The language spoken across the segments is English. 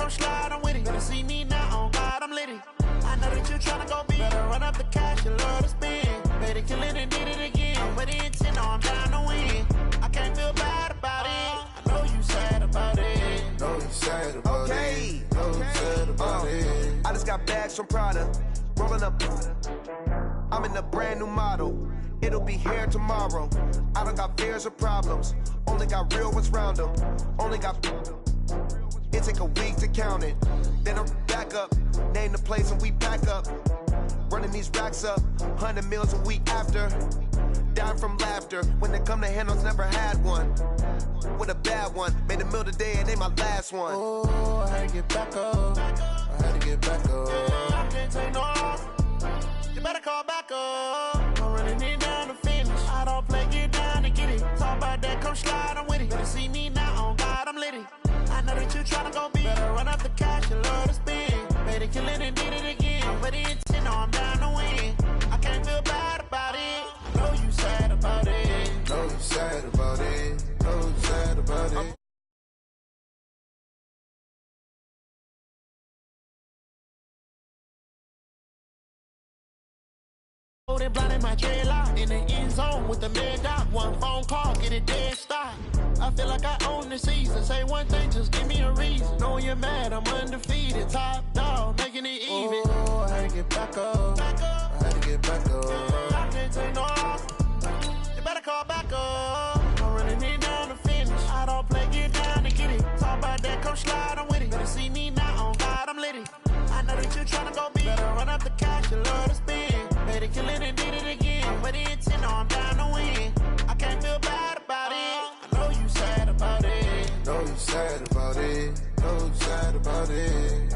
come slide, I'm with it. Better see me now, on God, I'm litty. I know that you tryna go big. Better run up the cash, you love to spend. Better kill it and did it again. I'm with the intent, no, I'm down to win. I can't feel bad about it. I know you sad about it. Know you sad about it. Know you sad about it. I just got bags from Prada. Rolling up. I'm in a brand new model. It'll be here tomorrow. I don't got fears or problems. Only got real ones round them. Only got. It take a week to count it. Then I'm back up. Name the place and we pack up. Running these racks up. 100 meals a week after. Down from laughter. When they come to handles, never had one. With a bad one. Made a meal today and ain't my last one. Oh, I had to get back up. I had to get back up. I can't take no loss. You better call back up. I'm running it down to finish. I don't play, get down and get it. Talk about that, come slide, I'm with it. Better see me now, on God, I'm litty. I know that you tryna go big. Better run up the cash, you love to spend. Better kill it and did it again. I'm with the intent, no, I'm down to win. I can't feel bad about it. I know you sad about it. Know you sad about it. Know you sad about it. They blinded my dreadlock in the end zone with the mad dot. One phone call, get it dead stop. I feel like I own the season. Say one thing, just give me a reason. Knowing you're mad, I'm undefeated. Top dog, making it even. Oh, I had to get back up. I had to get back up. I can't take no loss. You better call back up. I'm running it down to finish. I don't play, get down and get it. Talk about that, come slide, I'm with it. Better see me now, on God, I'm litty. I know that you tryna go big. Better run up the cash, you love to spend. Better kill it and did it again. I'm with the intent, no, I'm down to win. I can't feel bad about it. I know you sad about it. Know you sad about it. Know you sad about it.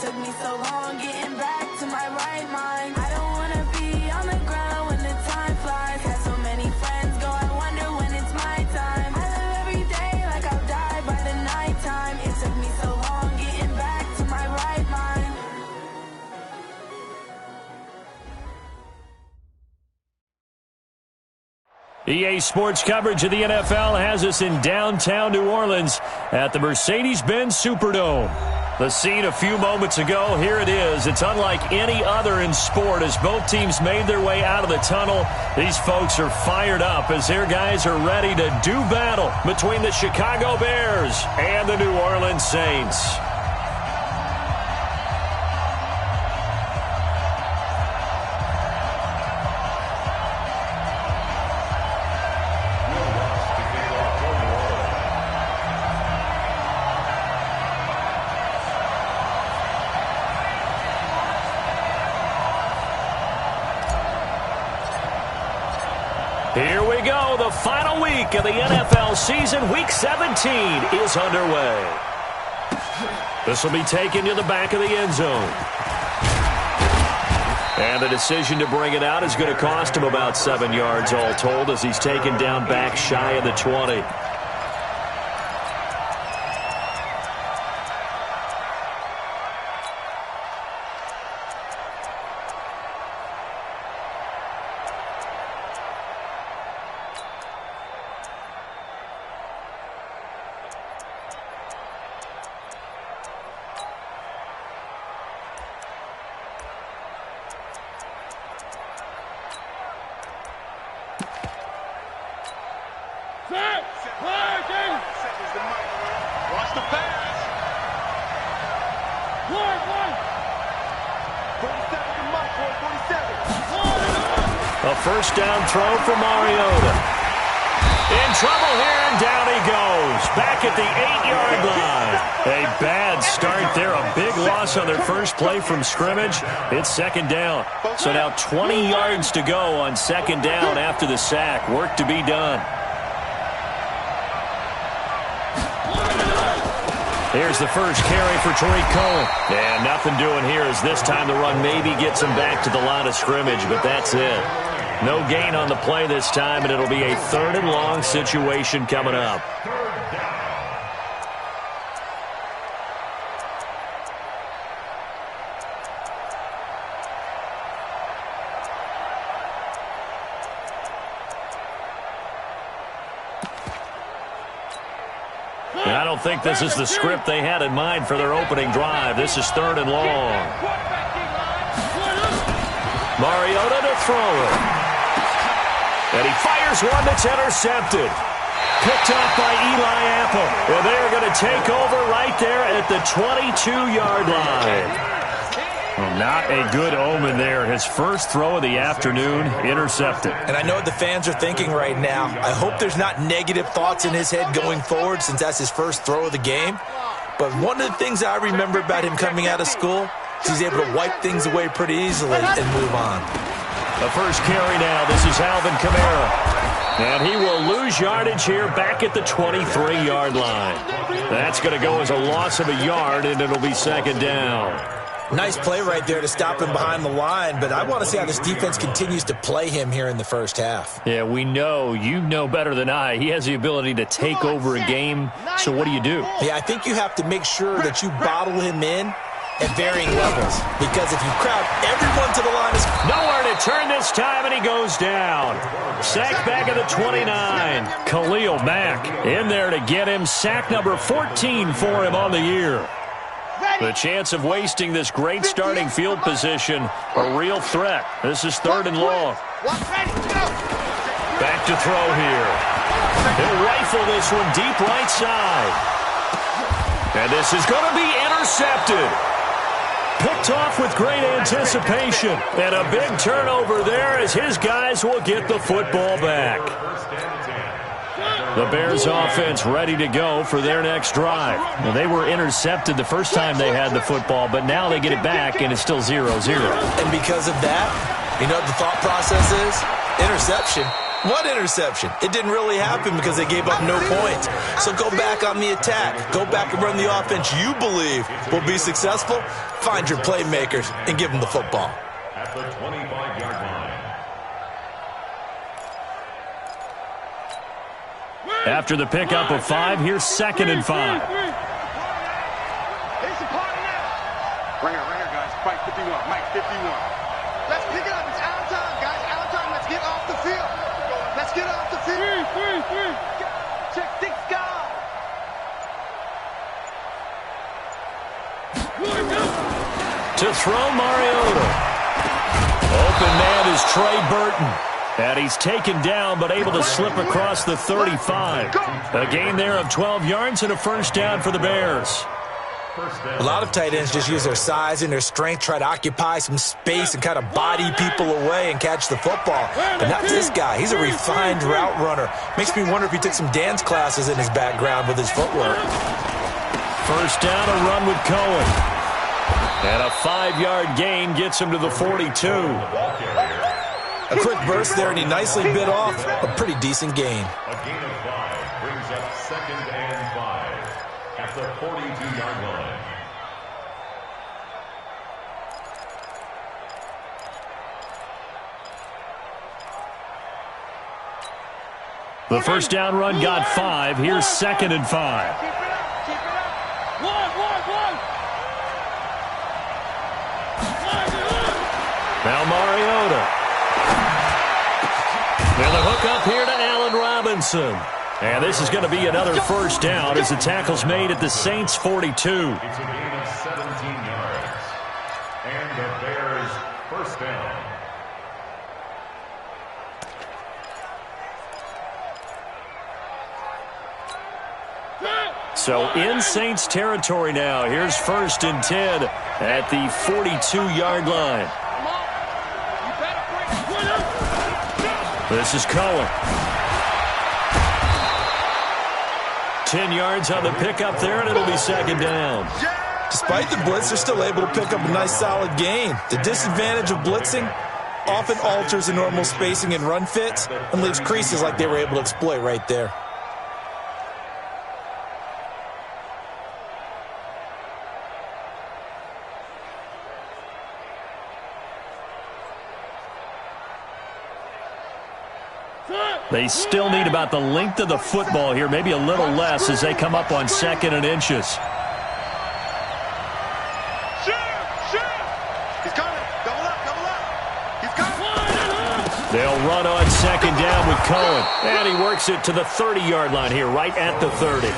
took me so long getting back to my right mind. I don't wanna be on the ground when EA Sports coverage of the NFL has us in downtown New Orleans at the Mercedes-Benz Superdome. The scene a few moments ago, here it is. It's unlike any other in sport as both teams made their way out of the tunnel. These folks are fired up as their guys are ready to do battle between the Chicago Bears and the New Orleans Saints. Here we go. The final week of the NFL season. Week 17 is underway. This will be taken to the back of the end zone. And the decision to bring it out is going to cost him about 7 yards all told as he's taken down back shy of the 20. Watch the pass. A first down throw for Mariota. In trouble here, and down he goes. Back at the 8-yard line. A bad start there. A big loss on their first play from scrimmage. It's second down. So now 20 yards to go on second down after the sack. Work to be done. Here's the first carry for Tariq Cohen. And nothing doing here as this time the run maybe gets him back to the line of scrimmage, but that's it. No gain on the play this time, and it'll be a 3rd and long situation coming up. I don't think this is the script they had in mind for their opening drive. This is 3rd and long. Mariota to throw it. And he fires one that's intercepted. Picked off by Eli Apple. And they're going to take over right there at the 22-yard line. Well, not a good omen there. His first throw of the afternoon, intercepted. And I know what the fans are thinking right now. I hope there's not negative thoughts in his head going forward since that's his first throw of the game. But one of the things I remember about him coming out of school is he's able to wipe things away pretty easily and move on. The first carry now. This is Alvin Kamara. And he will lose yardage here back at the 23-yard line. That's going to go as a loss of a yard, and it'll be second down. Nice play right there to stop him behind the line, but I want to see how this defense continues to play him here in the first half. Yeah, we know. You know better than I. He has the ability to take over a game, so what do you do? Yeah, I think you have to make sure that you bottle him in at varying levels, because if you crowd everyone to the line, nowhere to turn this time, and he goes down. Sack back at the 29. Khalil Mack in there to get him. Sack number 14 for him on the year. The chance of wasting this great starting field position, a real threat. This is 3rd and long. Back to throw here. He'll rifle this one deep right side. And this is going to be intercepted. Picked off with great anticipation. And a big turnover there as his guys will get the football back. The Bears offense ready to go for their next drive. Well, they were intercepted the first time they had the football, but now they get it back, and it's still 0-0. And because of that, you know what the thought process is? Interception. What interception? It didn't really happen because they gave up no points. So go back on the attack. Go back and run the offense you believe will be successful. Find your playmakers and give them the football. At the 25-yard line. After the pickup of 5, here's 2nd and 5. It's a party now. Right here, guys. Fight 51. Mike 51. Let's pick it up. It's our time, guys. Our time. Let's get off the field. Let's get off the field. Check 6 guard. To throw, Mariota. Open man is Trey Burton. And he's taken down, but able to slip across the 35. A gain there of 12 yards and a first down for the Bears. A lot of tight ends just use their size and their strength, try to occupy some space and kind of body people away and catch the football. But not this guy. He's a refined route runner. Makes me wonder if he took some dance classes in his background with his footwork. First down, a run with Cohen. And a 5-yard gain gets him to the 42. A quick burst there, and he nicely bit off a pretty decent gain. A gain of 5 brings up 2nd and 5 at the 42-yard line. The first down run got 5. Here's 2nd and 5. Now Mariota. And the hook up here to Allen Robinson. And this is going to be another first down as the tackle's made at the Saints' 42. It's a gain of 17 yards. And the Bears first down. So in Saints territory now. Here's 1st and 10 at the 42-yard line. This is Cohen. 10 yards on the pickup there, and it'll be 2nd down. Despite the blitz, they're still able to pick up a nice solid gain. The disadvantage of blitzing often alters the normal spacing and run fits and leaves creases like they were able to exploit right there. They still need about the length of the football here, maybe a little less as they come up on 2nd and inches. He's coming. Double up. He's coming. They'll run on 2nd down with Cohen. And he works it to the 30-yard line here, right at the 30.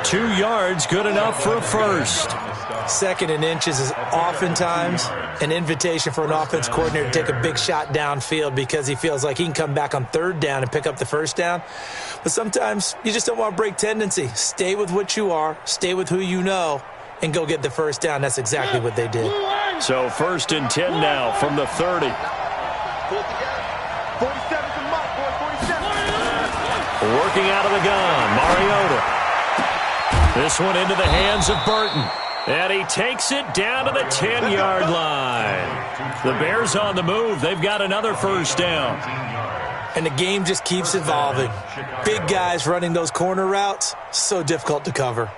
2 yards, good enough for a first. 2nd and inches is oftentimes an invitation for an offense coordinator to take a big shot downfield because he feels like he can come back on 3rd down and pick up the first down. But sometimes you just don't want to break tendency. Stay with what you are, stay with who you know, and go get the first down. That's exactly what they did. So 1st and 10 now from the 30. 47's a mark, boy. 47. Working out of the gun, Mariota. This one into the hands of Burton. And he takes it down to the 10-yard line. The Bears on the move. They've got another first down. And the game just keeps evolving. Big guys running those corner routes, so difficult to cover.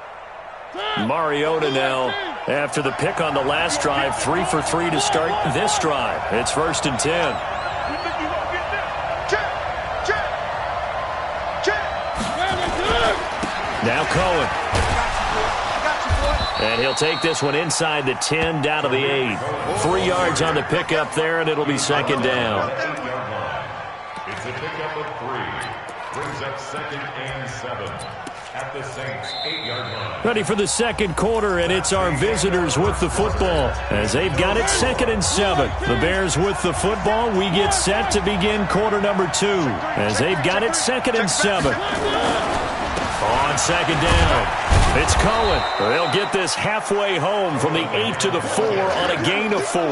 Mariota now, after the pick on the last drive, 3 for 3 to start this drive. It's 1st and 10. Now Cohen. And he'll take this one inside the 10, down to the 8. 3 yards on the pickup there, and it'll be 2nd down. It's a pickup of 3. Brings up 2nd and 7 at the Saints' 8-yard line. Ready for the 2nd quarter, and it's our visitors with the football as they've got it 2nd and 7. The Bears with the football. We get set to begin quarter number 2 as they've got it 2nd and 7. On 2nd down. It's Cohen. They'll get this halfway home from the 8 to the 4 on a gain of 4.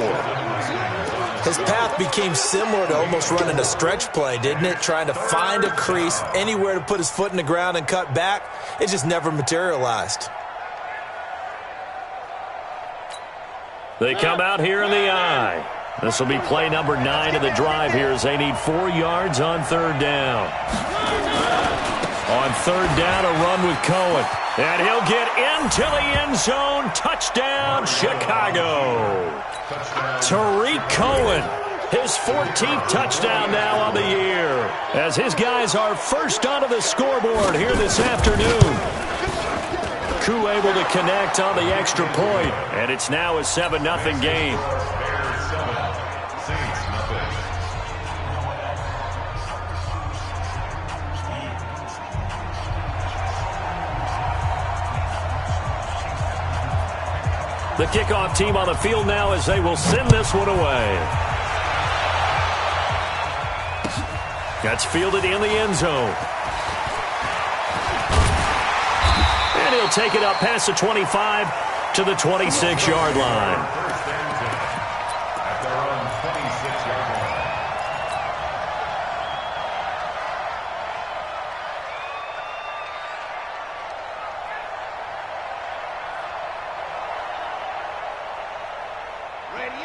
His path became similar to almost running a stretch play, didn't it? Trying to find a crease, anywhere to put his foot in the ground and cut back. It just never materialized. They come out here in the eye. This will be play number 9 of the drive here as they need 4 yards on 3rd down. On 3rd down, a run with Cohen. And he'll get into the end zone. Touchdown, Chicago. Tariq Cohen, his 14th touchdown now on the year, as his guys are first onto the scoreboard here this afternoon. Koo able to connect on the extra point, and it's now a 7-0 game. The kickoff team on the field now as they will send this one away. That's fielded in the end zone. And he'll take it up past the 25 to the 26-yard line. First and 10 at their own 26-yard line.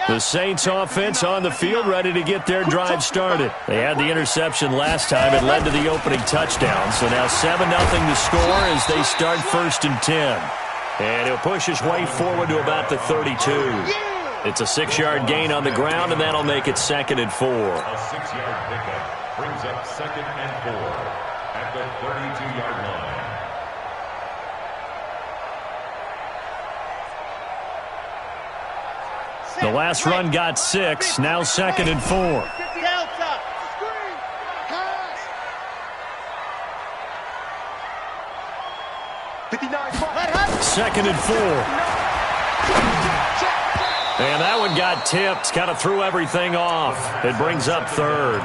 The Saints offense on the field, ready to get their drive started. They had the interception last time. It led to the opening touchdown. So now 7-0 to score as they start 1st and 10. And he'll push his way forward to about the 32. It's a 6-yard gain on the ground, and that'll make it 2nd and 4. A 6-yard pickup brings up 2nd and 4 at the 32-yard line. The last run got 6, now 2nd and 4. Second and 4. And that one got tipped, kind of threw everything off. It brings up 3rd.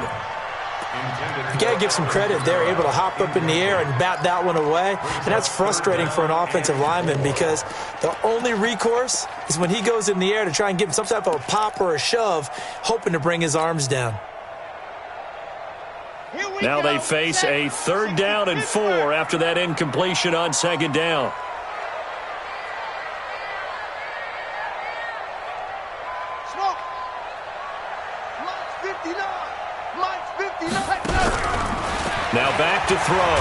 You got to give some credit. They're able to hop up in the air and bat that one away. And that's frustrating for an offensive lineman because the only recourse is when he goes in the air to try and give him some type of a pop or a shove, hoping to bring his arms down. Now they face a 3rd down and 4 after that incompletion on 2nd down. Now back to throw.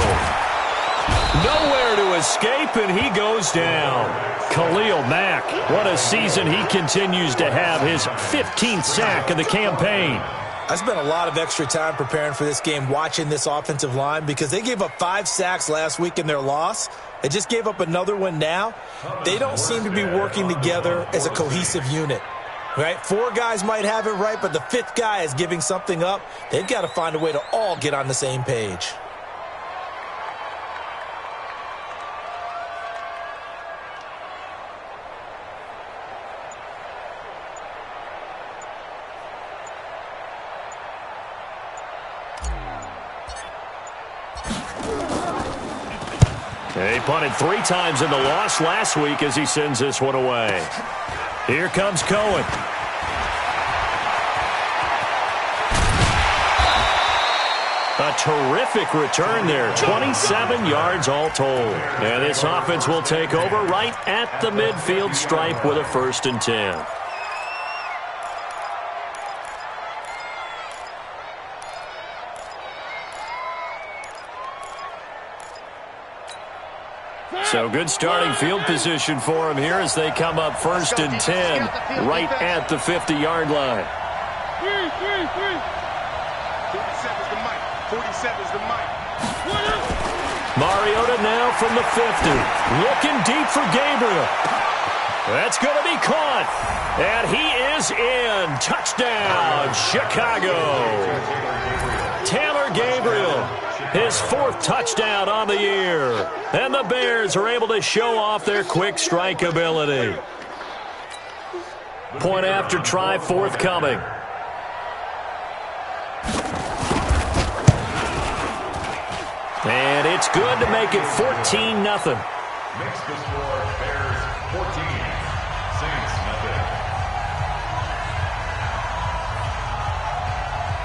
Nowhere to escape, and he goes down. Khalil Mack, what a season he continues to have. His 15th sack of the campaign. I spent a lot of extra time preparing for this game, watching this offensive line, because they gave up 5 sacks last week in their loss. They just gave up another one now. They don't seem to be working together as a cohesive unit. Right? 4 guys might have it right, but the 5th guy is giving something up. They've got to find a way to all get on the same page. He punted 3 times in the loss last week as he sends this one away. Here comes Cohen. A terrific return there. 27 yards all told. And this offense will take over right at the midfield stripe with a 1st and 10. So good starting field position for him here as they come up 1st and 10 right at the 50-yard line. 47's the mic. 47's the mic. Mariota now from the 50. Looking deep for Gabriel. That's going to be caught. And he is in. Touchdown, Chicago. Taylor Gabriel. His 4th touchdown on the year. And the Bears are able to show off their quick strike ability. Point after try forthcoming. And it's good to make it 14-0. Makes the score Bears 14, Saints nothing.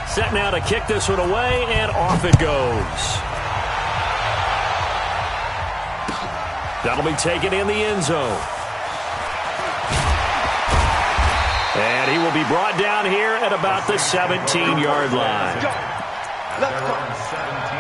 Set now to kick this one away, and off it goes. That'll be taken in the end zone. And he will be brought down here at about the 17-yard line. Let's go. 17-yard line.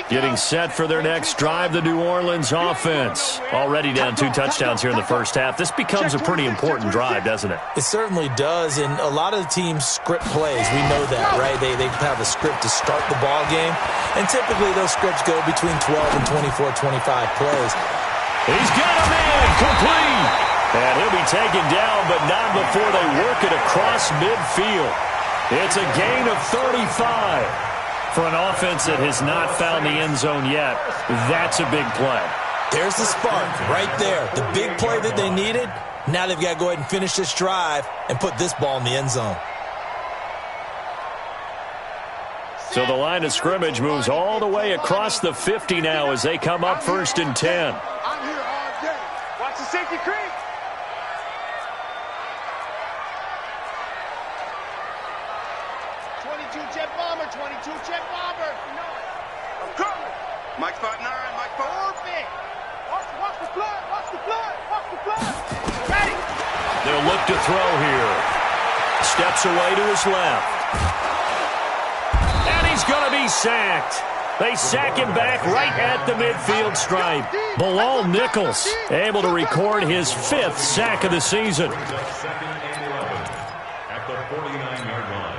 Getting set for their next drive, the New Orleans offense. Already down 2 touchdowns here in the first half. This becomes a pretty important drive, doesn't it? It certainly does, and a lot of the teams script plays. We know that, right? They have a script to start the ball game, and typically those scripts go between 12 and 24, 25 plays. He's got a man complete. And he'll be taken down, but not before they work it across midfield. It's a gain of 35. For an offense that has not found the end zone yet, that's a big play. There's the spark right there. The big play that they needed. Now they've got to go ahead and finish this drive and put this ball in the end zone. So the line of scrimmage moves all the way across the 50 now as they come up 1st and 10. I'm here all day. Watch the safety creep. Jet bomber, 22 jet bomber. I'm coming. Mike spot 9, Mike spot. Perfect. Watch the flood, watch the flood, watch the flood. Ready. They'll look to throw here. Steps away to his left. And he's going to be sacked. They sack him back right at the midfield stripe. Bilal Nichols able to record his 5th sack of the season. Second and 11 at the 49-yard line.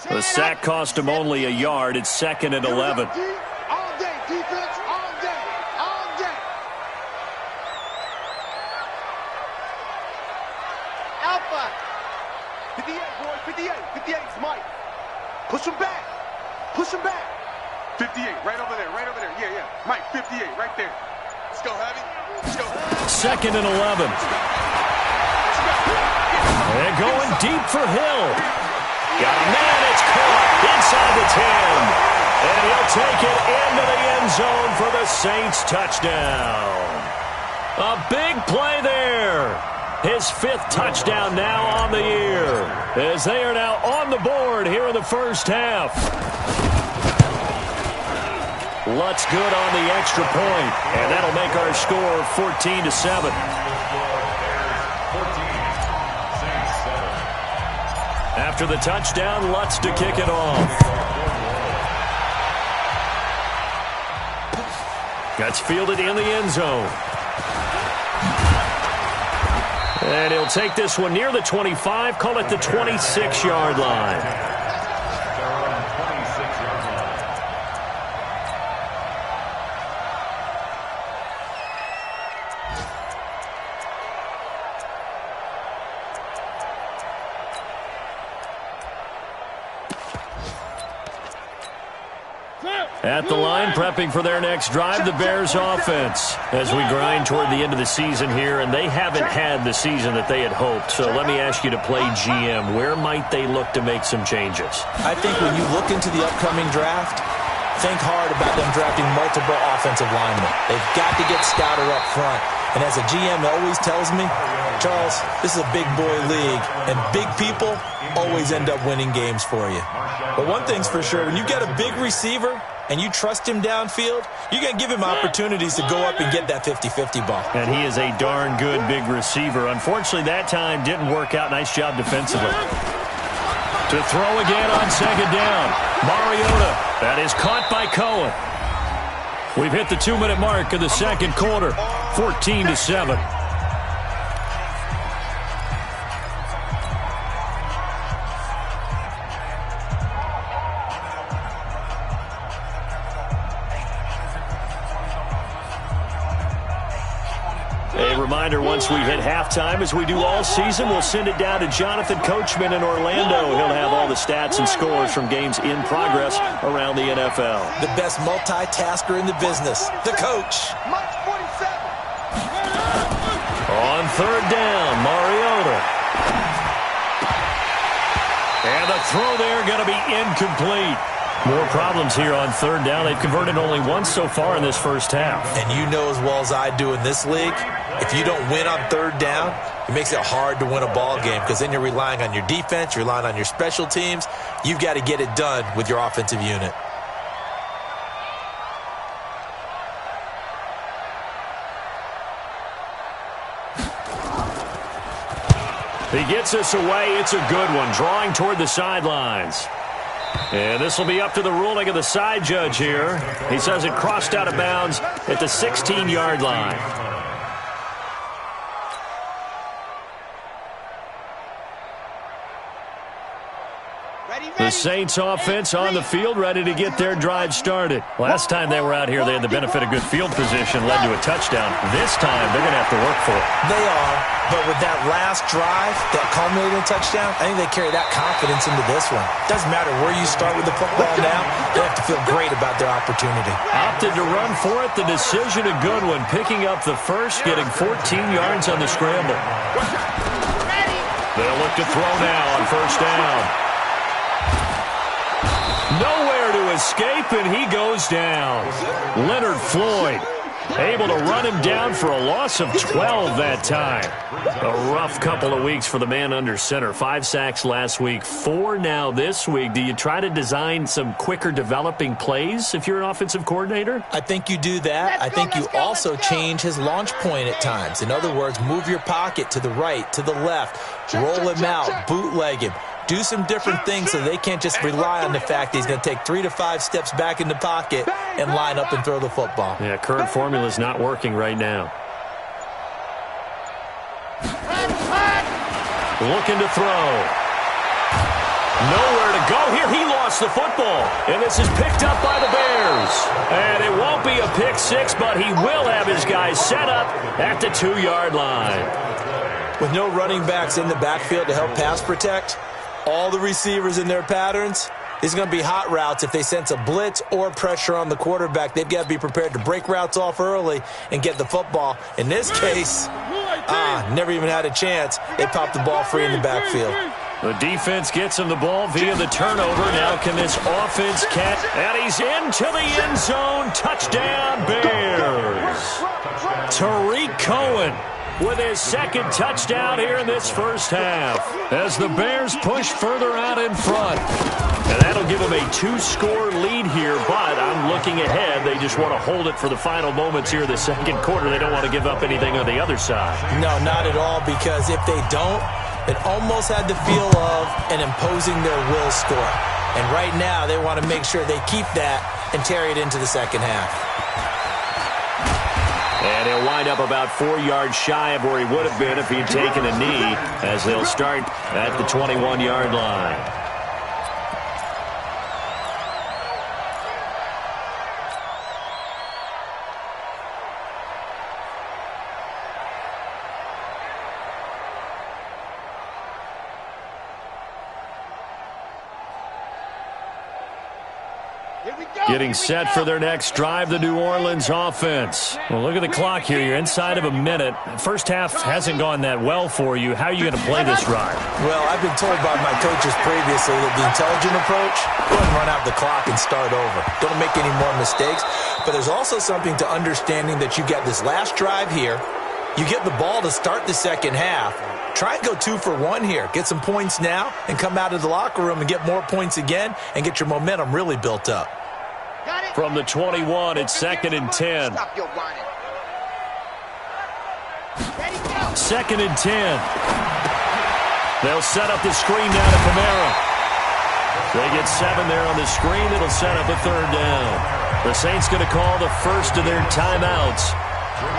The sack cost him only a yard. It's 2nd and 11. All day, defense, all day, all day. Alpha. 58, boy, 58. 58 is Mike. Push him back. Push him back. 58, right over there, right over there. Yeah, yeah. Mike, 58, right there. Let's go, Heavy. Let's go. 2nd and 11. And going deep for Hill. Got a man, it's caught inside the 10. And he'll take it into the end zone for the Saints touchdown. A big play there. His 5th touchdown now on the year, as they are now on the board here in the first half. Lutz good on the extra point, and that'll make our score 14-7. After the touchdown, Lutz to kick it off. Gets fielded in the end zone. And he'll take this one near the 25, call it the 26-yard line. At the line, prepping for their next drive, the Bears offense. As we grind toward the end of the season here, and they haven't had the season that they had hoped. So let me ask you to play GM. Where might they look to make some changes? I think when you look into the upcoming draft, think hard about them drafting multiple offensive linemen. They've got to get scouted up front. And as a GM always tells me, Charles, this is a big boy league, and big people always end up winning games for you. But one thing's for sure, when you get a big receiver and you trust him downfield, you're going to give him opportunities to go up and get that 50-50 ball. And he is a darn good big receiver. Unfortunately, that time didn't work out. Nice job defensively. To throw again on 2nd down. Mariota. That is caught by Cohen. We've hit the 2-minute mark of the second quarter. 14-7. A reminder, once we hit halftime, as we do all season, we'll send it down to Jonathan Coachman in Orlando. He'll have all the stats and scores from games in progress around the NFL. The best multitasker in the business, the coach. Mike 47. On 3rd down, Mariota. And the throw there going to be incomplete. More problems here on 3rd down. They've converted only once so far in this first half. And you know as well as I do in this league, if you don't win on 3rd down, it makes it hard to win a ball game because then you're relying on your defense, you're relying on your special teams. You've got to get it done with your offensive unit. He gets us away. It's a good one, drawing toward the sidelines. And this will be up to the ruling of the side judge here. He says it crossed out of bounds at the 16-yard line. The Saints offense on the field, ready to get their drive started. Last time they were out here, they had the benefit of good field position, led to a touchdown. This time, they're going to have to work for it. They are, but with that last drive that culminated in a touchdown, I think they carry that confidence into this one. Doesn't matter where you start with the football now, they have to feel great about their opportunity. Opted to run for it. The decision a good one. Picking up the first, getting 14 yards on the scramble. They'll look to throw now on first down. Nowhere to escape, and he goes down. Leonard Floyd able to run him down for a loss of 12 that time. A rough couple of weeks for the man under center. 5 sacks last week, 4 now this week. Do you try to design some quicker developing plays if you're an offensive coordinator? I think you do that. I think you also change his launch point at times. In other words, move your pocket to the right, to the left, roll him out, bootleg him. Do some different things so they can't just rely on the fact that he's going to take 3 to 5 steps back in the pocket and line up and throw the football. Yeah, current formula is not working right now. Looking to throw. Nowhere to go here. He lost the football. And this is picked up by the Bears. And it won't be a pick six, but he will have his guys set up at the 2-yard line. With no running backs in the backfield to help pass protect, all the receivers in their patterns, it's going to be hot routes. If they sense a blitz or pressure on the quarterback, they've got to be prepared to break routes off early and get the football. In this case, never even had a chance. They popped the ball free in the backfield. The defense gets him the ball via the turnover. Now can this offense catch? And he's into the end zone. Touchdown, Bears. Tariq Cohen with his second touchdown here in this first half as the Bears push further out in front. And that'll give them a 2-score lead here, but I'm looking ahead. They just want to hold it for the final moments here in the second quarter. They don't want to give up anything on the other side. No, not at all, because if they don't, it almost had the feel of an imposing their will score. And right now, they want to make sure they keep that and carry it into the second half. And he'll wind up about 4 yards shy of where he would have been if he'd taken a knee, as they'll start at the 21-yard line. Getting set for their next drive, the New Orleans offense. Well, look at the clock here. You're inside of a minute. First half hasn't gone that well for you. How are you going to play this drive? Well, I've been told by my coaches previously that the intelligent approach, go ahead and run out the clock and start over. Don't make any more mistakes. But there's also something to understanding that you get this last drive here. You get the ball to start the second half. Try and go 2 for 1 here. Get some points now and come out of the locker room and get more points again and get your momentum really built up. From the 21, it's 2nd and 10. Second and 10. They'll set up the screen down to Kamara. They get 7 there on the screen. It'll set up a 3rd down. The Saints going to call the first of their timeouts,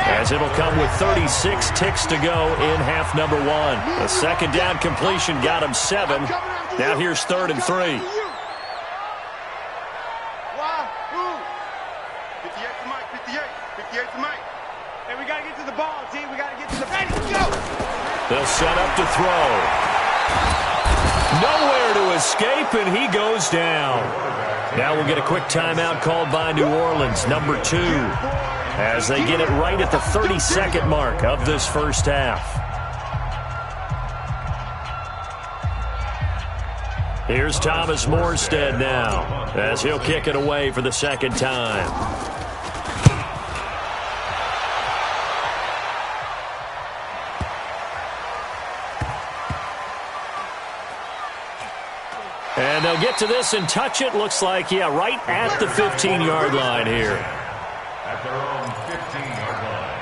as it'll come with 36 ticks to go in half number 1. A 2nd down completion got him 7. Now here's 3rd and 3. 58 to Mike. And we got to get to the ball, team. We got to get to the ready. Go! They'll set up to throw. Nowhere to escape, and he goes down. Now we'll get a quick timeout called by New Orleans, number 2, as they get it right at the 30-second mark of this first half. Here's Thomas Morstead now, as he'll kick it away for the second time. And they'll get to this and touch it. Looks like, right at the 15-yard line here. At their own 15-yard line.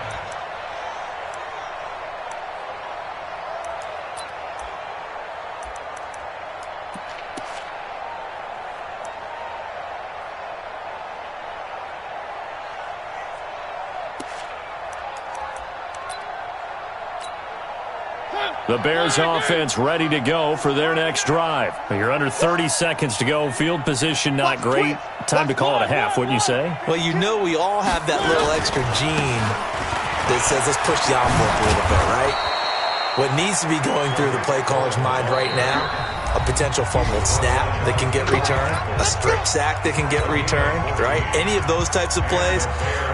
The Bears offense ready to go for their next drive. You're under 30 seconds to go. Field position not great. Time to call it a half, wouldn't you say? Well, you know we all have that little extra gene that says let's push the envelope a little bit, right? What needs to be going through the play caller's mind right now, a potential fumbled snap that can get returned, a strip sack that can get returned, right? Any of those types of plays,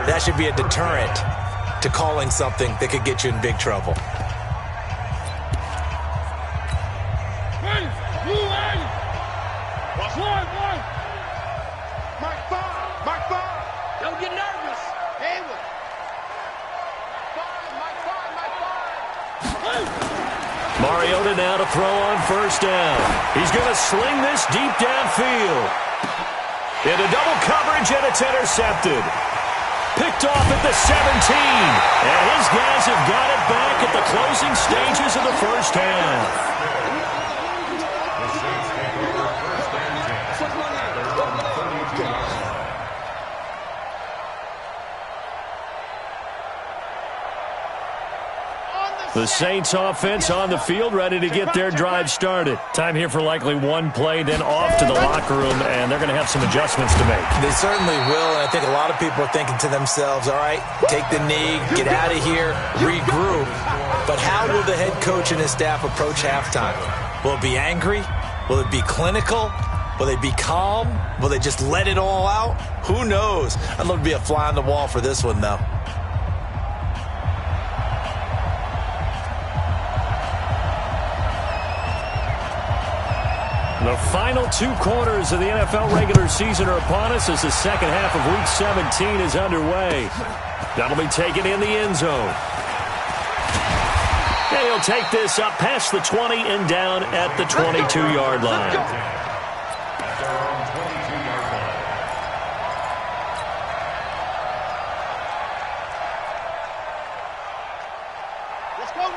that should be a deterrent to calling something that could get you in big trouble. Don't get nervous. Mariota now to throw on first down. He's going to sling this deep downfield. Into double coverage, and it's intercepted. Picked off at the 17. And his guys have got it back at the closing stages of the first half. The Saints offense on the field, ready to get their drive started. Time here for likely one play, then off to the locker room, and they're going to have some adjustments to make. They certainly will, and I think a lot of people are thinking to themselves, all right, take the knee, get out of here, regroup. But how will the head coach and his staff approach halftime? Will it be angry? Will it be clinical? Will they be calm? Will they just let it all out? Who knows? I'd love to be a fly on the wall for this one, though. The final 2 quarters of the NFL regular season are upon us as the second half of Week 17 is underway. That'll be taken in the end zone. And he'll take this up past the 20 and down at the 22-yard line.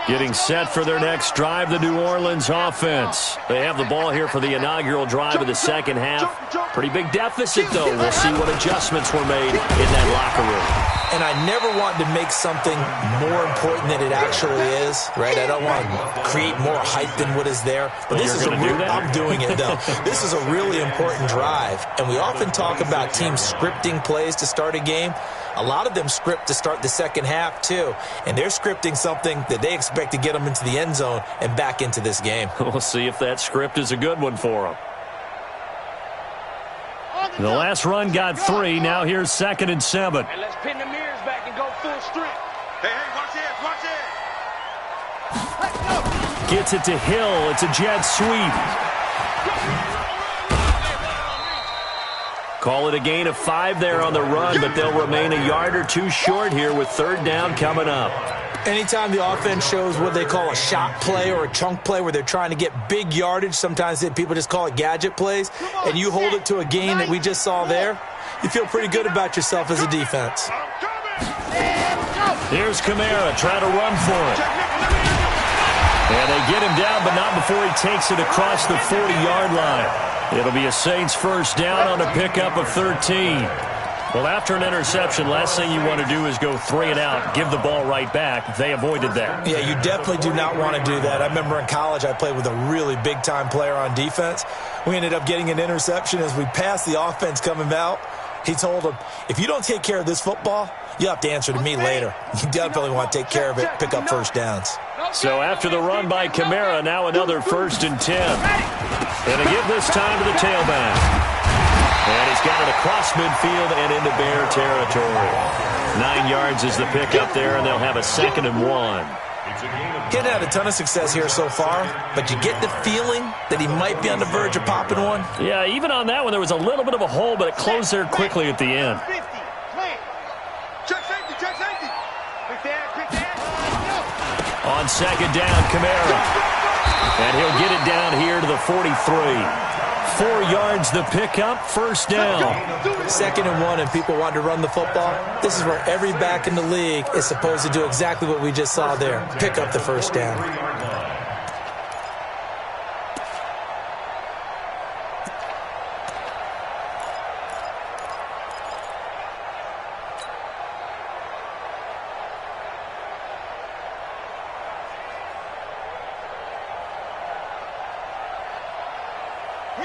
Getting set for their next drive, the New Orleans offense. They have the ball here for the inaugural drive of the second half. Pretty big deficit, though. We'll see what adjustments were made in that locker room. And I never want to make something more important than it actually is, right? I don't want to create more hype than what is there. But this is I'm doing it, though. This is a really important drive. And we often talk about teams scripting plays to start a game. A lot of them script to start the second half, too. And they're scripting something that they expect to get them into the end zone and back into this game. We'll see if that script is a good one for them. The last run got 3. Now here's 2nd and 7. And let's pin the mirrors back and go full strength. Hey, watch it, watch it. Gets it to Hill. It's a jet sweep. Call it a gain of 5 there on the run, but they'll remain a yard or 2 short here with 3rd down coming up. Anytime the offense shows what they call a shot play or a chunk play where they're trying to get big yardage, sometimes people just call it gadget plays, and you hold it to a gain that we just saw there, you feel pretty good about yourself as a defense. Here's Kamara trying to run for it. And they get him down, but not before he takes it across the 40-yard line. It'll be a Saints first down on a pickup of 13. Well, after an interception, last thing you want to do is go 3 and out, give the ball right back. They avoided that. Yeah, you definitely do not want to do that. I remember in college I played with a really big-time player on defense. We ended up getting an interception as we passed the offense coming out. He told him, if you don't take care of this football, you'll have to answer to me later. You definitely want to take care of it, pick up first downs. So after the run by Kamara, now another 1st and 10. And a give this time to the tailback. And he's got it across midfield and into Bear territory. 9 yards is the pickup there, and they'll have a 2nd and 1. He hadn't had a ton of success here so far, but you get the feeling that he might be on the verge of popping one. Yeah, even on that one, there was a little bit of a hole, but it closed there quickly at the end. On 2nd down, Kamara. And he'll get it down here to the 43. 4 yards the pickup, first down. 2nd and 1, and people want to run the football. This is where every back in the league is supposed to do exactly what we just saw there. Pick up the first down.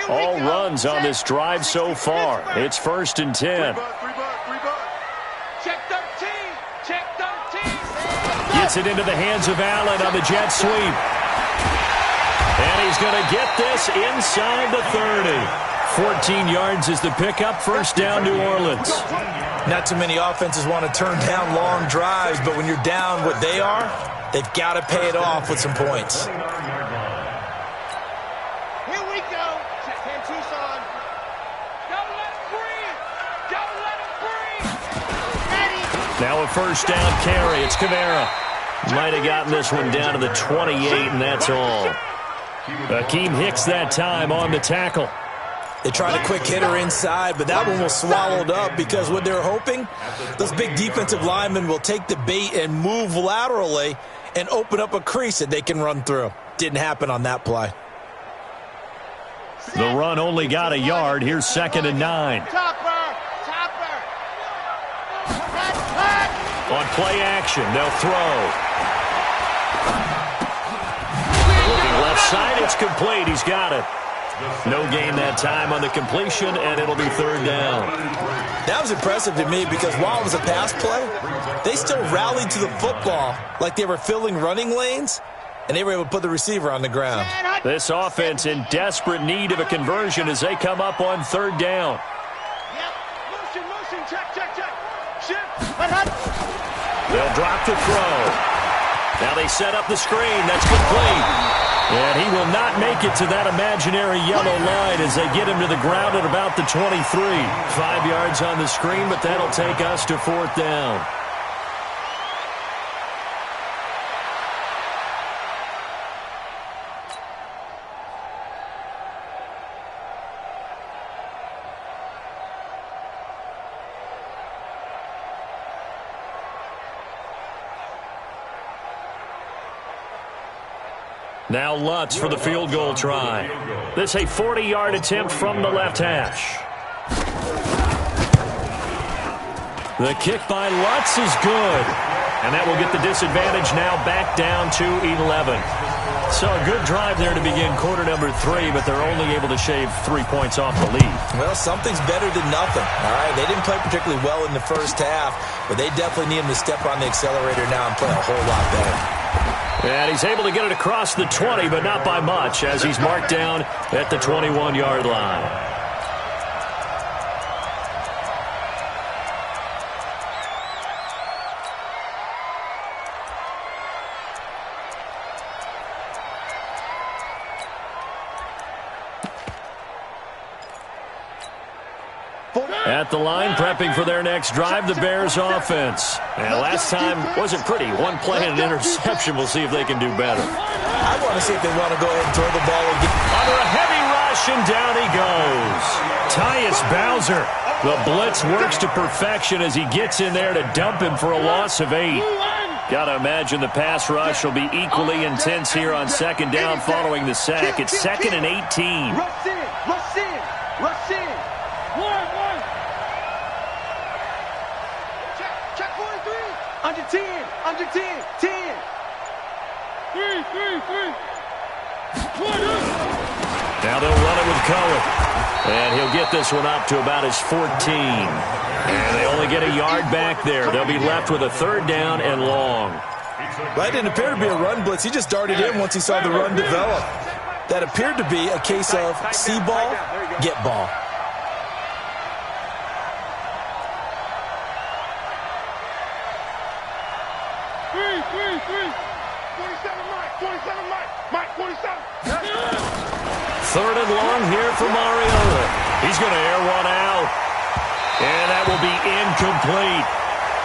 all runs on this drive so far. It's 1st and 10. Check 13. Check 13. Gets it into the hands of Allen on the jet sweep. And he's going to get this inside the 30. 14 yards is the pickup. First down, New Orleans. Not too many offenses want to turn down long drives, but when you're down what they are, they've got to pay it off with some points. Here we go. Check 10, Tucson. Don't let him breathe. Don't let him breathe. Now a first down carry. It's Kamara. Might have gotten this one down to the 28, and that's all. Akeem Hicks that time on the tackle. They tried a quick hitter inside, but that one was swallowed up because what they're hoping, those big defensive linemen will take the bait and move laterally and open up a crease that they can run through. Didn't happen on that play. The run only got a yard. Here's 2nd and 9. On play action, they'll throw. Looking left side, it's complete. He's got it. No gain that time on the completion, and it'll be 3rd down. That was impressive to me because while it was a pass play, they still rallied to the football like they were filling running lanes, and they were able to put the receiver on the ground. This offense in desperate need of a conversion as they come up on 3rd down. Motion, check. Shift. They'll drop the throw. Now they set up the screen. That's complete. And he will not make it to that imaginary yellow line as they get him to the ground at about the 23. 5 yards on the screen, but that'll take us to 4th down. Now Lutz for the field goal try. This a 40-yard attempt from the left hash. The kick by Lutz is good. And that will get the disadvantage now back down to 11. So a good drive there to begin quarter number 3, but they're only able to shave 3 points off the lead. Well, something's better than nothing. All right, they didn't play particularly well in the first half, but they definitely need him to step on the accelerator now and play a whole lot better. And he's able to get it across the 20, but not by much, as he's marked down at the 21-yard line. At the line, prepping for their next drive, the Bears offense. And last time wasn't pretty. One play and an interception. We'll see if they can do better. I want to see if they want to go ahead and throw the ball again. Under a heavy rush, and down he goes. Tyus Bowser. The blitz works to perfection as he gets in there to dump him for a loss of 8. Got to imagine the pass rush will be equally intense here on 2nd down following the sack. It's 2nd and 18. Rush in. Check 43. Under 10. 10. 3. Now they'll run it with Cohen. And he'll get this one up to about his 14. And they only get a yard back there. They'll be left with a 3rd down and long. That didn't appear to be a run blitz. He just darted in once he saw the run develop. That appeared to be a case of see ball, get ball. Mike, 47. 3rd and long here for Mariota. He's going to air one out. And that will be incomplete.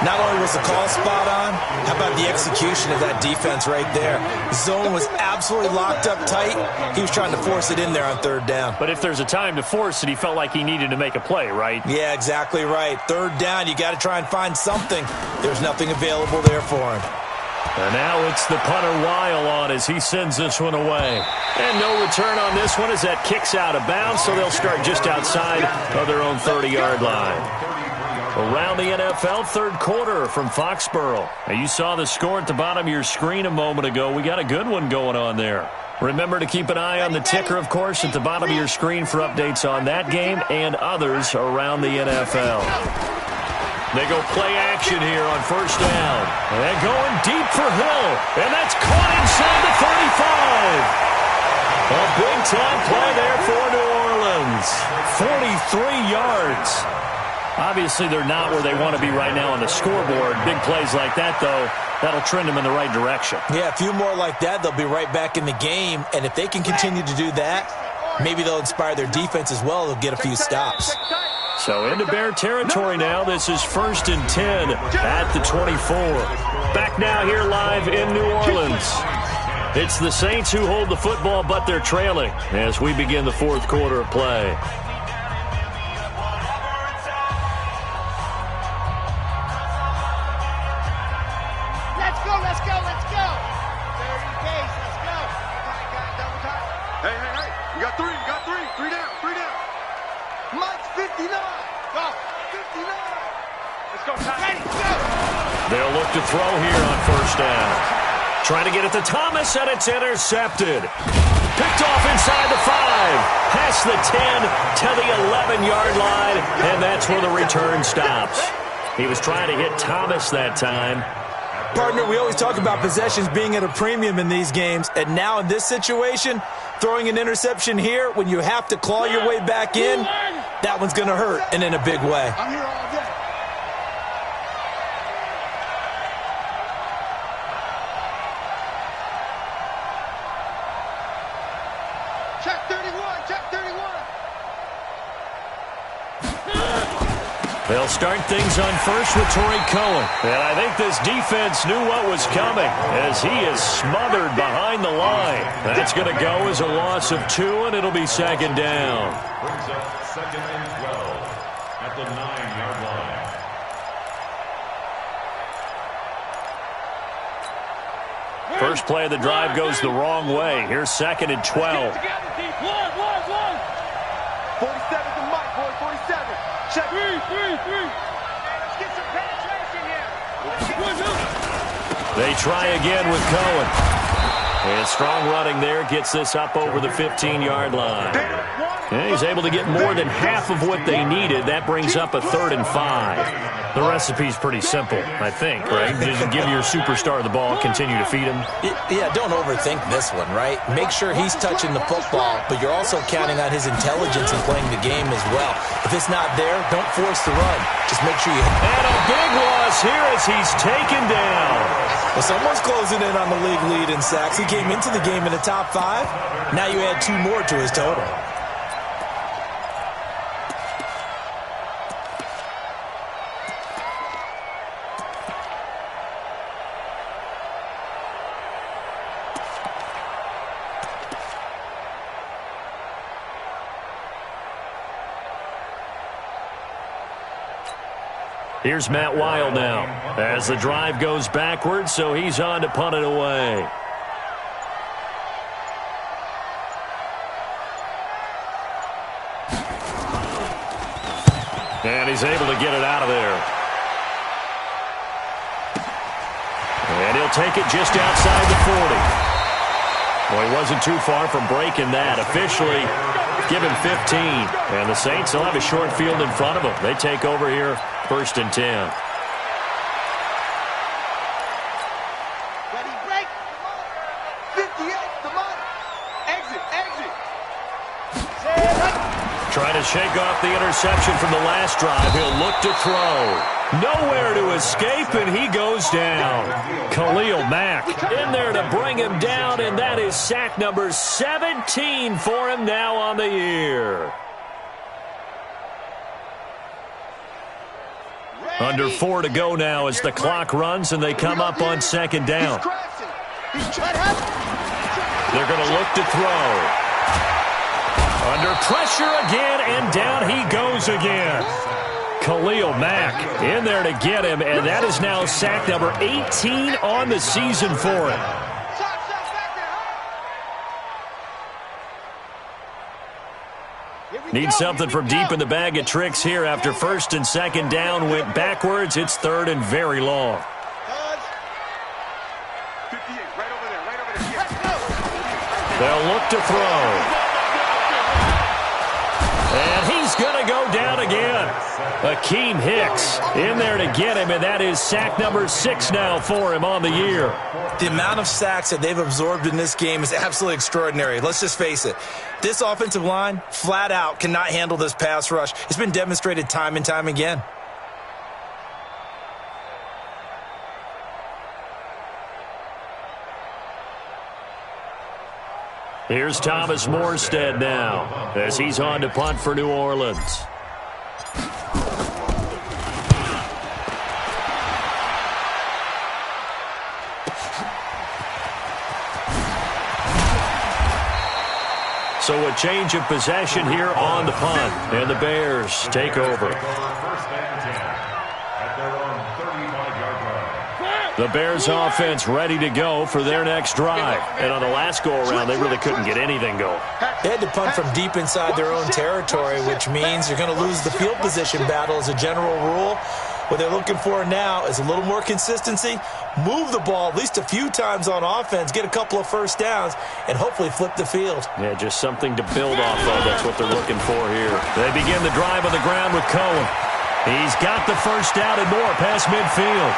Not only was the call spot on, how about the execution of that defense right there? The zone was absolutely locked up tight. He was trying to force it in there on 3rd down. But if there's a time to force it, he felt like he needed to make a play, right? Yeah, exactly right. 3rd down, you got to try and find something. There's nothing available there for him. And now it's the punter Weil on as he sends this one away. And no return on this one as that kicks out of bounds, so they'll start just outside of their own 30-yard line. Around the NFL, 3rd quarter from Foxborough. Now, you saw the score at the bottom of your screen a moment ago. We got a good one going on there. Remember to keep an eye on the ticker, of course, at the bottom of your screen for updates on that game and others around the NFL. They go play action here on first down. And going deep for Hill. And that's caught inside the 35. A big-time play there for New Orleans. 43 yards. Obviously, they're not where they want to be right now on the scoreboard. Big plays like that, though, that'll trend them in the right direction. Yeah, a few more like that, they'll be right back in the game. And if they can continue to do that, maybe they'll inspire their defense as well. They'll get a few stops. So into Bear territory now. This is 1st and 10 at the 24. Back now here live in New Orleans. It's the Saints who hold the football, but they're trailing as we begin the 4th quarter of play. Let's go. 30 pace, let's go. Double time. Hey. You got three. Three down. Mike's 59. Go. 59. Let's go, Ty. Ready, go. They'll look to throw here on first down. Trying to get it to Thomas, and it's intercepted. Picked off inside the 5. Past the 10 to the 11-yard line, and that's where the return stops. He was trying to hit Thomas that time. Partner, we always talk about possessions being at a premium in these games, and now in this situation, throwing an interception here when you have to claw your way back in, that one's going to hurt, and in a big way. I'm here all day. Check 31. They'll start things on first with Torrey Cohen. And I think this defense knew what was coming as he is smothered behind the line. That's going to go as a loss of 2, and it'll be 2nd down. Brings up 2nd and 12 at the 9-yard line. First play of the drive goes the wrong way. Here's 2nd and 12. 47 to Mike, boy. 47. Check. 3. Let's get some penetration here. They try again with Cohen. And strong running there gets this up over the 15-yard line. And he's able to get more than half of what they needed. That brings up a 3rd and 5. The recipe's pretty simple, I think, right? Just give your superstar the ball, continue to feed him. Yeah, don't overthink this one, right? Make sure he's touching the football, but you're also counting on his intelligence in playing the game as well. If it's not there, don't force the run. Just make sure you... And a big loss here as he's taken down. Well, someone's closing in on the league lead in sacks. He came into the game in the top 5. Now you add 2 more to his total. Here's Matt Wild now as the drive goes backwards, so he's on to punt it away. And he's able to get it out of there. And he'll take it just outside the 40. Well, he wasn't too far from breaking that. Officially, give him 15. And the Saints will have a short field in front of them. They take over here, 1st and 10. Ready, break. 58, come on. Exit. Trying to shake off the interception from the last drive. He'll look to throw. Nowhere to escape, and he goes down. Khalil Mack in there to bring him down, and that is sack number 17 for him now on the year. Under 4 to go now as the clock runs, and they come up on 2nd down. They're going to look to throw. Under pressure again, and down he goes again. Khalil Mack in there to get him, and that is now sack number 18 on the season for him. Need something from deep in the bag of tricks here after 1st and 2nd down. Went backwards. It's 3rd and very long. 58, right over there. They'll look to throw. And he's going to go down again. Akeem Hicks in there to get him, and that is sack number 6 now for him on the year. The amount of sacks that they've absorbed in this game is absolutely extraordinary. Let's just face it. This offensive line, flat out, cannot handle this pass rush. It's been demonstrated time and time again. Here's Thomas Morstead now as he's on to punt for New Orleans. So a change of possession here on the punt, and the Bears take over. The Bears offense ready to go for their next drive. And on the last go-around, they really couldn't get anything going. They had to punt from deep inside their own territory, which means you're going to lose the field position battle as a general rule. What they're looking for now is a little more consistency, move the ball at least a few times on offense, get a couple of first downs, and hopefully flip the field. Yeah, just something to build off of. That's what they're looking for here. They begin the drive on the ground with Cohen. He's got the first down and more past midfield.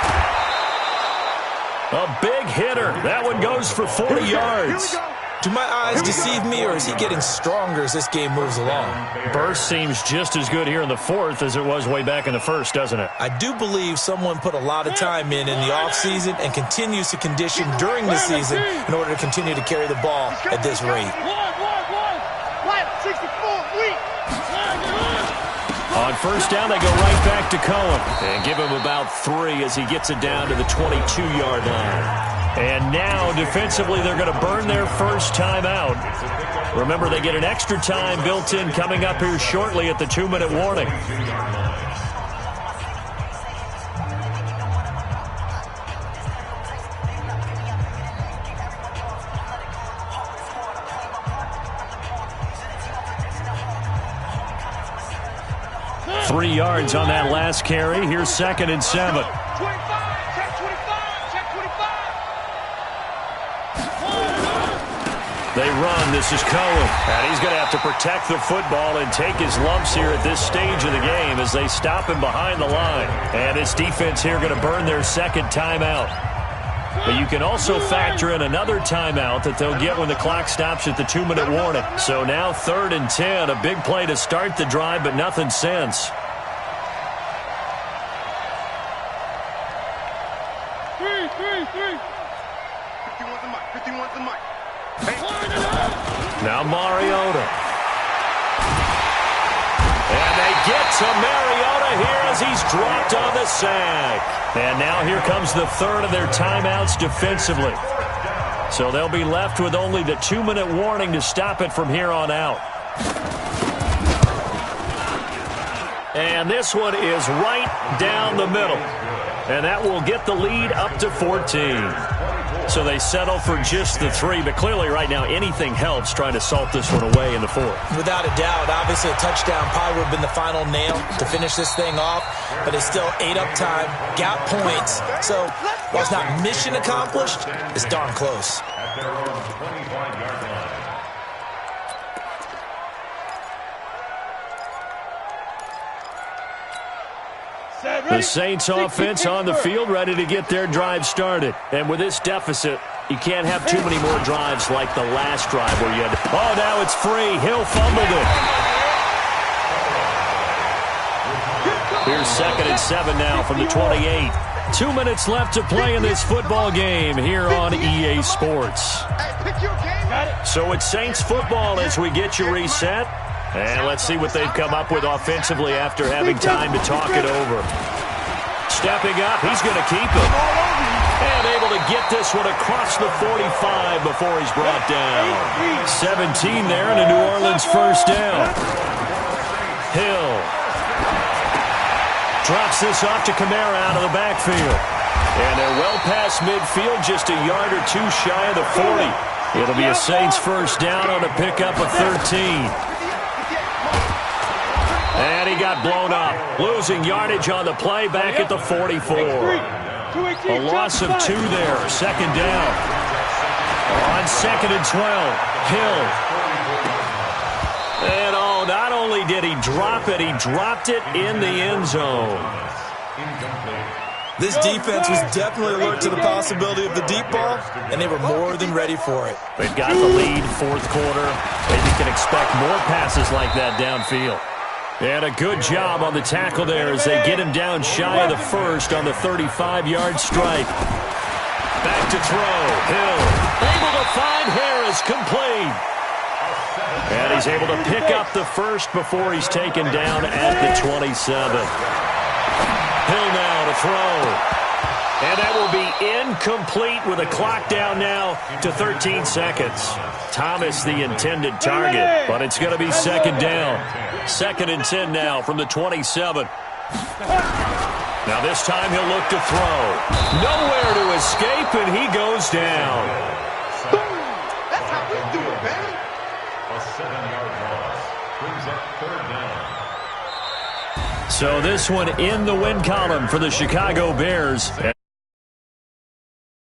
A big hitter. That one goes for 40 yards. Do my eyes deceive me, or is he getting stronger as this game moves along? Burst seems just as good here in the fourth as it was way back in the first, doesn't it? I do believe someone put a lot of time in the offseason and continues to condition during the season in order to continue to carry the ball at this rate. 64, weak. On first down, they go right back to Cohen and give him about 3 as he gets it down to the 22-yard line. And now, defensively, they're going to burn their first timeout. Remember, they get an extra time built in coming up here shortly at the 2-minute warning. Three yards on that last carry. Here's 2nd and 7. They run. This is Cohen. And he's going to have to protect the football and take his lumps here at this stage of the game as they stop him behind the line. And this defense here going to burn their second timeout. But you can also factor in another timeout that they'll get when the clock stops at the 2-minute warning. So now 3rd and 10. A big play to start the drive, but nothing since. Now Mariota. And they get to Mariota here as he's dropped on the sack. And now here comes the 3rd of their timeouts defensively. So they'll be left with only the 2-minute warning to stop it from here on out. And this one is right down the middle. And that will get the lead up to 14. So they settle for just the 3, but clearly right now anything helps trying to salt this one away in the 4th. Without a doubt, obviously a touchdown probably would have been the final nail to finish this thing off, but it's still 8 up time, got points. So while it's not mission accomplished, it's darn close. At their own 25-yard line. The Saints offense on the field ready to get their drive started. And with this deficit, you can't have too many more drives like the last drive where you had to... Oh, now it's free. Hill fumbled it. Here's 2nd and 7 now from the 28. 2 minutes left to play in this football game here on EA Sports. So it's Saints football as we get you reset. And let's see what they've come up with offensively after having time to talk it over. Stepping up, he's going to keep it. And able to get this one across the 45 before he's brought down. 17 there and a New Orleans first down. Hill drops this off to Kamara out of the backfield. And they're well past midfield, just a yard or 2 shy of the 40. It'll be a Saints first down on a pickup of 13. And he got blown up. Losing yardage on the play back at the 44. A loss of 2 there. 2nd down. On 2nd and 12, Hill. And not only did he drop it, he dropped it in the end zone. This defense was definitely alert to the possibility of the deep ball, and they were more than ready for it. They've got the lead, fourth quarter. Maybe can expect more passes like that downfield. And a good job on the tackle there as they get him down shy of the first on the 35-yard strike. Back to throw. Hill able to find Harris, complete. And he's able to pick up the first before he's taken down at the 27. Hill now to throw. And that will be incomplete with a clock down now to 13 seconds. Thomas the intended target, but it's going to be second down. 2nd and 10 now from the 27. Now this time he'll look to throw. Nowhere to escape, and he goes down. That's how we do it, man. A 7-yard loss brings up 3rd down. So this one in the win column for the Chicago Bears.